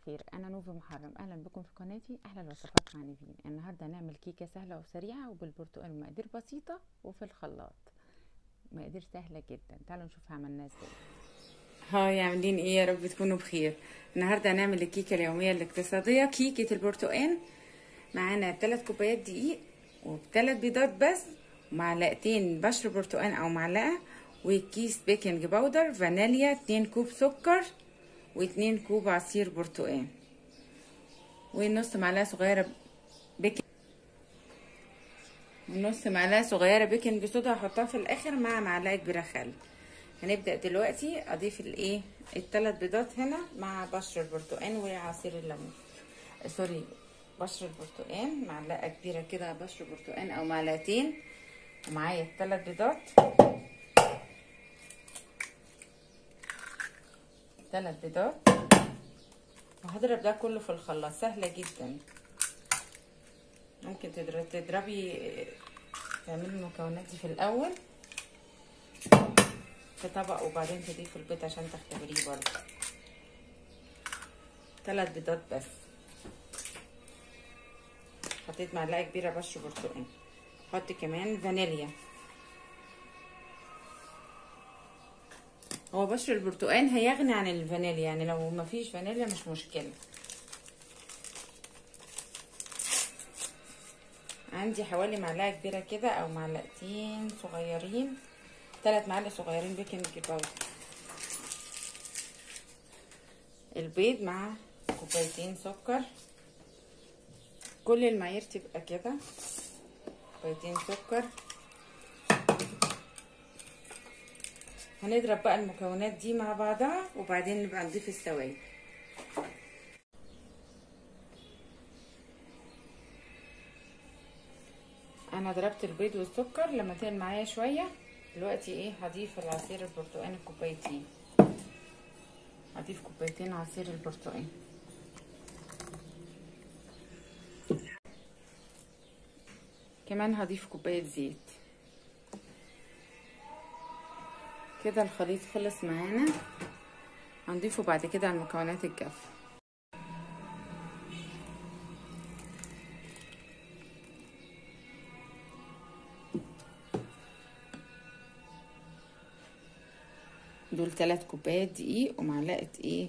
بخير. انا نوفي محرم، اهلا بكم في قناتي احلى الوصفات مع نيفين. النهارده هنعمل كيكه سهله وسريعه وبالبرتقال، مقادير بسيطه وفي الخلاط. مقادير سهله جدا، تعالوا نشوف عملناها ازاي. هاي، عاملين ايه؟ يا رب تكونوا بخير. النهارده هنعمل الكيكه اليوميه الاقتصاديه، كيكه البرتقال. معانا 3 كوبايات دقيق و3 بيضات بس، ومعلقتين بشر برتقال او معلقه، وكيس بيكنج باودر، فانيليا، 2 كوب سكر، و2 كوب عصير برتقال، ونص معلقه صغيره بيكنج ونص معلقه صغيره بيكنج صودا هحطها في الاخر مع معلقه كبيره خل. هنبدأ دلوقتي اضيف الثلاث بيضات هنا مع بشر البرتقال وعصير الليمون. سوري، بشر البرتقال، معلقة كبيرة كده بشر برتقال او معلقتين، ومعايا الثلاث بيضات، 3 بيضات. وهضرب ده كله في الخلاط، سهلة جدا. ممكن تضربي، تعملي المكونات دي في الاول في طبق وبعدين تضيفي البيض عشان تختبريه برضه. 3 بيضات بس. حطيت معلقه كبيره بشر برتقال. حط كمان فانيليا. هو بشر البرتقال هيغني عن الفانيليا، يعني لو مفيش فانيليا مش مشكله. عندي حوالي معلقه كبيره كده او معلقتين صغيرين، 3 معالق صغيرين بيكنج باودر. البيض مع كوبايتين سكر، كل المعايير تبقى كده، كوبايتين سكر. هنضرب بقى المكونات دي مع بعضها وبعدين نبقى نضيف السوائل. انا ضربت البيض والسكر لما تقل معايا شويه. دلوقتي هضيف العصير البرتقال كوبايتين. هضيف كوبايتين عصير البرتقال، كمان هضيف كوبايه زيت. كده الخليط خلص معانا. هنضيفه بعد كده على المكونات الجافه. دول 3 كوبايات دقيق ومعلقه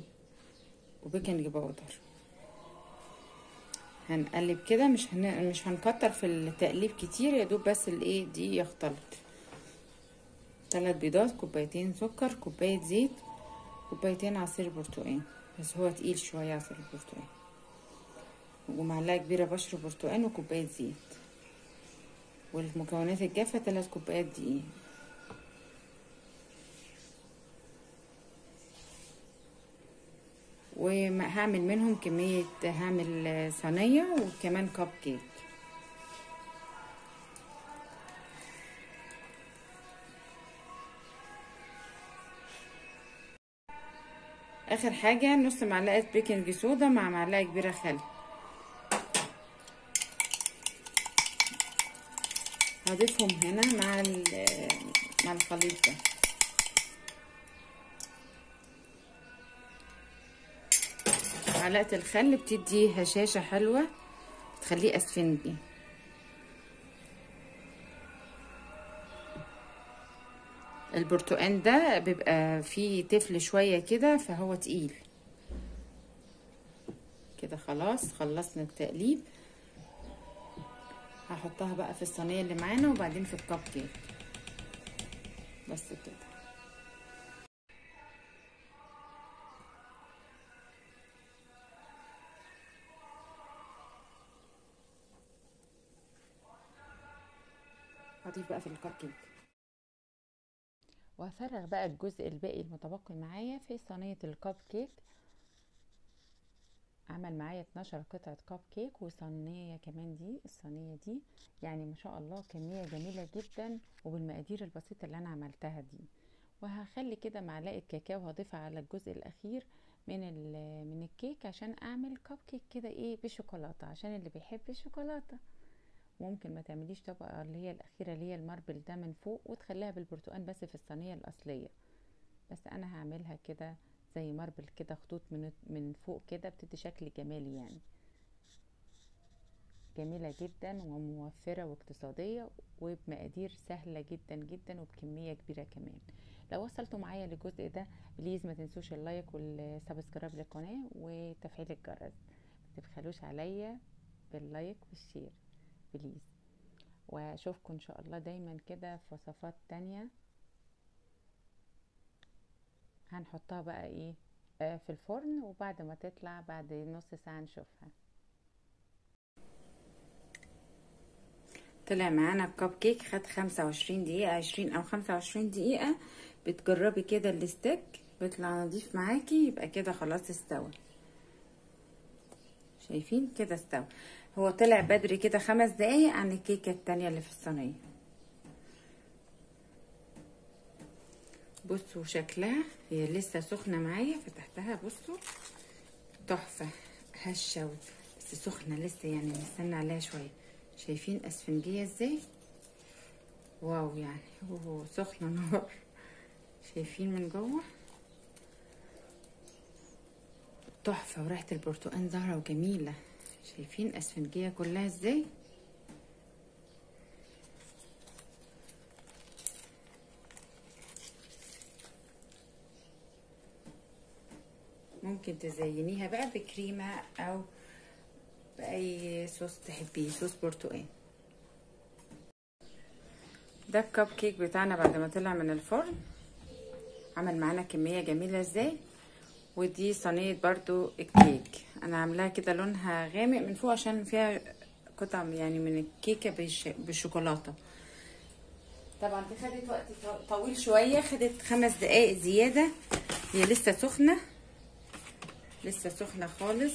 وبيكنج باودر. هنقلب كده، مش هنكتر في التقليب كتير، يا دوب بس دي يختلط. 3 بيضات، كوبايتين سكر، كوبايه زيت، كوبايتين عصير برتقال، بس هو تقيل شويه عصير البرتقال، ومعلقه كبيره بشر برتقال وكوبايه زيت. والمكونات الجافه 3 كوبايات دقيق. وهعمل منهم كميه، هعمل صينيه وكمان كب كيك. اخر حاجه نص معلقه بيكنج صودا مع معلقه كبيره خل. هضيفهم هنا مع الخليط ده. معلقه الخل بتدي هشاشه حلوه، بتخليه اسفنجي. البرتقال ده بيبقى فيه تفل شويه كده فهو تقيل كده. خلاص خلصنا التقليب. هحطها بقى في الصينيه اللي معانا وبعدين في الكب كيك. بس كده. هضيف بقى في الكب كيك، وهفرغ بقى الجزء الباقي المتبقي معايا في صينيه الكب كيك. عمل معايا 12 قطعة كب كيك وصينية كمان. دي الصينية دي يعني ما شاء الله كمية جميلة جدا وبالمقادير البسيطة اللي انا عملتها دي. وهخلي كده معلقة كاكاو هضيفها على الجزء الاخير من الكيك عشان اعمل كب كيك كده بشوكولاتة، عشان اللي بيحب الشوكولاتة. ممكن ما تعمليش طبقة اللي هي الاخيرة اللي هي الماربل ده من فوق وتخليها بالبرتقال بس في الصينية الاصلية، بس انا هعملها كده زي ماربل كده، خطوط من فوق كده بتدي شكل جمالي يعني. جميلة جدا وموفرة واقتصادية وبمقادير سهلة جدا جدا وبكمية كبيرة كمان. لو وصلتوا معايا للجزء ده بليز ما تنسوش اللايك والسبسكرايب للقناة وتفعيل الجرس، متبخلوش عليا باللايك والشير بليز. واشوفكم ان شاء الله دايما كده في وصفات تانية هنحطها بقى ايه في الفرن، وبعد ما تطلع بعد نص ساعة نشوفها. طلع معانا الكب كيك، خد 25 دقيقة، 20 او 25 دقيقة. بتجربي كده الستيك بيطلع نضيف معاكي، يبقى كده خلاص استوى. شايفين كده استوى. هو طلع بدري كده 5 دقايق عن الكيكة التانية اللي في الصينية. بصوا شكلها، هي لسه سخنة معايا، فتحتها بصوا تحفة هشة بس سخنة لسه، يعني نستنى عليها شوية. شايفين اسفنجية ازاي؟ واو يعني سخنة نار. شايفين من جوه تحفة، وريحة البرتقال ظاهرة وجميلة. شايفين اسفنجية كلها ازاي؟ ممكن تزينيها بقى بكريمة او باي صوص تحبيه، صوص برتقال. ده الكب كيك بتاعنا بعد ما طلع من الفرن، عمل معانا كمية جميلة ازاي. ودي صينية برضو الكيك، انا عاملاها كده لونها غامق من فوق عشان فيها قطع يعني من الكيكة بالشوكولاتة. طبعا دي خدت وقت طويل شوية، خدت 5 دقايق زيادة. هي لسه سخنة، لسه سخنة خالص،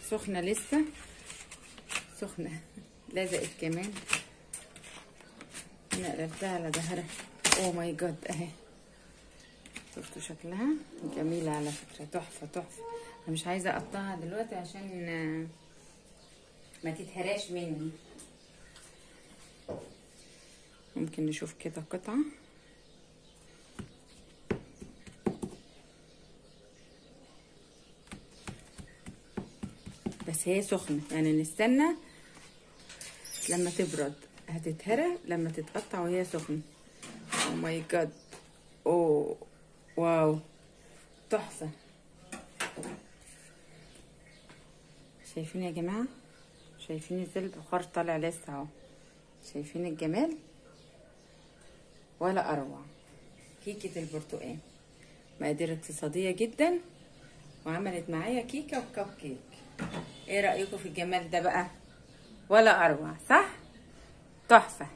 سخنة لسه سخنة. لزقت كمان، انا قلبتها على ظهرها. اوه ماي جاد اهي، شفتوا شكلها جميلة على فكرة، تحفة تحفة. انا مش عايزة اقطعها دلوقتي عشان ما تتهراش مني. ممكن نشوف كده قطعة. بس هي سخنة، يعني نستنى لما تبرد، هتتهرى لما تتقطع وهي سخنة. او ماي جاد، اوه واو تحفة. شايفين يا جماعة؟ شايفين ازاي البخار طالع لسه اهو؟ شايفين الجمال؟ ولا اروع. كيكة البرتقال مقادير اقتصادية جدا، وعملت معايا كيكة وكب كيك. ايه رأيكم في الجمال ده بقى؟ ولا اروع، صح؟ تحفة.